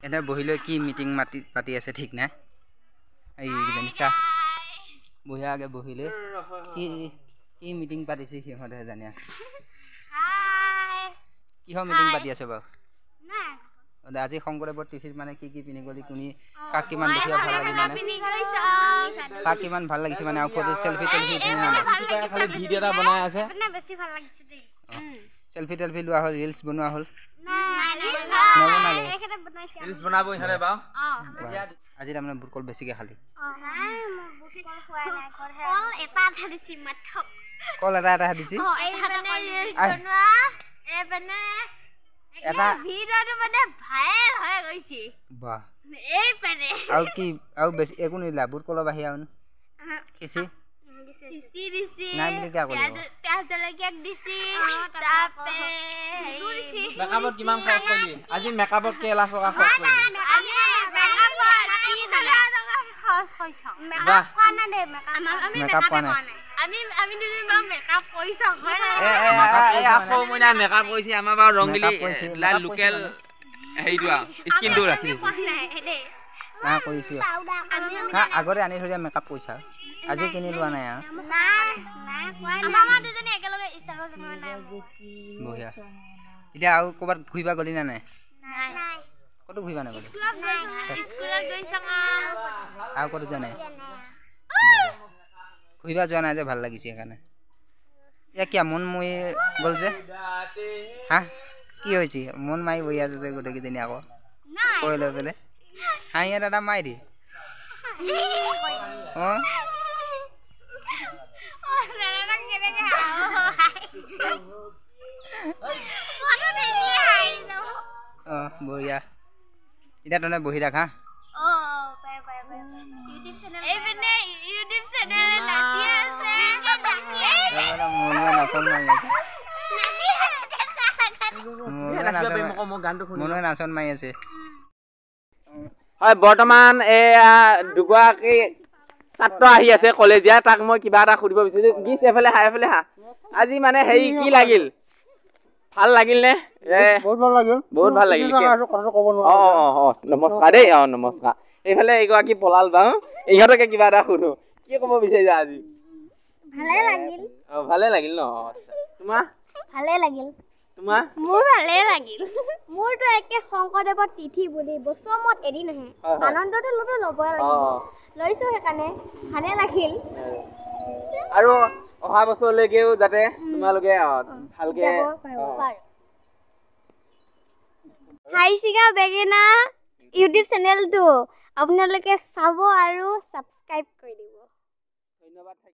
এনে বহিলৈ কি মিটিং পাতি আছে ঠিক নাই এই জানিছা বহিয়া আগে বহিলৈ কি মিটিং পাতিছে সিহঁতে জানিয়া কিহৰ মিটিং পাতি আছে বাৰু আজি শংকৰদেৱৰ তিথিত মানে কি পিন্ধি গলি কোনি কাক কিমান দেখিয়া ভাল লাগি মানে কাক কিমান ভাল লাগিছে মানে আৰু ফটো সেলফি খালি ভিডিও এটা বনাই আছে মানে বেছি ভাল লাগিছে দেই সেলফি টেলফি লোৱা হ'ল ৰিলস বনোৱা হ'ল ৰিলস বনাব ইহঁতে বাও আজি তাৰমানে বুটকল বেছিকে খালি কল এটা দিছি এটা ভিডিওটো মানে ভাইৰাল হৈ গৈছে বাহ এই পানে আৰু কি আৰু বেছি একো নিলা বুটকলৰ বাহিয়া আন খিচি দিছি নাই বুলি কি আকলি পিয়াজ জলকীয়া দিছি তাপে দিছি মেকআপত কিমান খৰচ কৰিলি আজি মেকআপত কেলা টকা খৰচ কৰিলি আমি মেকআপত 30,000 টকা খৰচ কৰিছো মেকআপ কোৱা নাই দে আমি মেকআপ কোৱা নাই আমি দিদি বা মেকআপ কৰিছো হয় এ আপো মইনা মেকআপ কৰিছি আমাৰ বা ৰংগিলি লোকেল হেইটো স্কিনটো ৰাখি না কৰিছো আগতে আনি থৈ দিয়া মেকআপ পইচা আজি কিনি লোৱা নাই আমাৰ দুজনী একেলগে ইনষ্টাগ্ৰাম জনোৱা নাই বঢ়িয়া এতিয়া আৰু ক'বাত ঘুৰিবা গলি না নাই নাই কত ঘুৰিবা না গলি স্কুলত গৈছা আৰু কত যোৱা নাই ঘুৰিবা যোৱা নাই যে ভাল লাগিছে সেইকাৰণে এতিয়া কি মন মই গ'ল যে হা কি হৈছে মন মাৰি বহি আছে যে গোটেইকেইজনী আকৌ কৈ লৈ পেলাই হাঁহিয়ে দাদা মাৰি দি বঢ়িয়া এতিয়া তনে বহি থাক হা নাচন মাৰি আছে হয় বৰ্তমান এয়া দুগৰাকী ছাত্ৰ আহি আছে কলেজীয়া তাক মই কিবা এটা সুধিব বিচাৰিছো গিছ এফালে হা আজি মানে হেৰি কি লাগিল ভাল লাগিল নে বহুত ভাল লাগিল কথাটো ক'ব নোৱাৰো নমস্কাৰ দেই নমস্কাৰ এইফালে এগৰাকী পলাল বা ইহঁতকে কিবা এটা সুধো কি ক'ব বিচাৰিছা আজি ভালে লাগিল ন তোমাৰ ভালে লাগিল তোমাৰ মোৰ ভালে লাগিল মোৰটো একে শংকৰদেৱৰ তিথি বুলি বছৰ মত এদিন আহে আনন্দটো ল'বই লাগিব লৈছো সেইকাৰণে ভালে লাগিল আৰু অহা বছৰলৈকেও যাতে তোমালোকে ভালকে হাইচিকা বেগেনা ইউটিউব চেনেলটো আপোনালোকে চাব আৰু সাবস্ক্ৰাইব কৰি দিব ধন্যবাদ।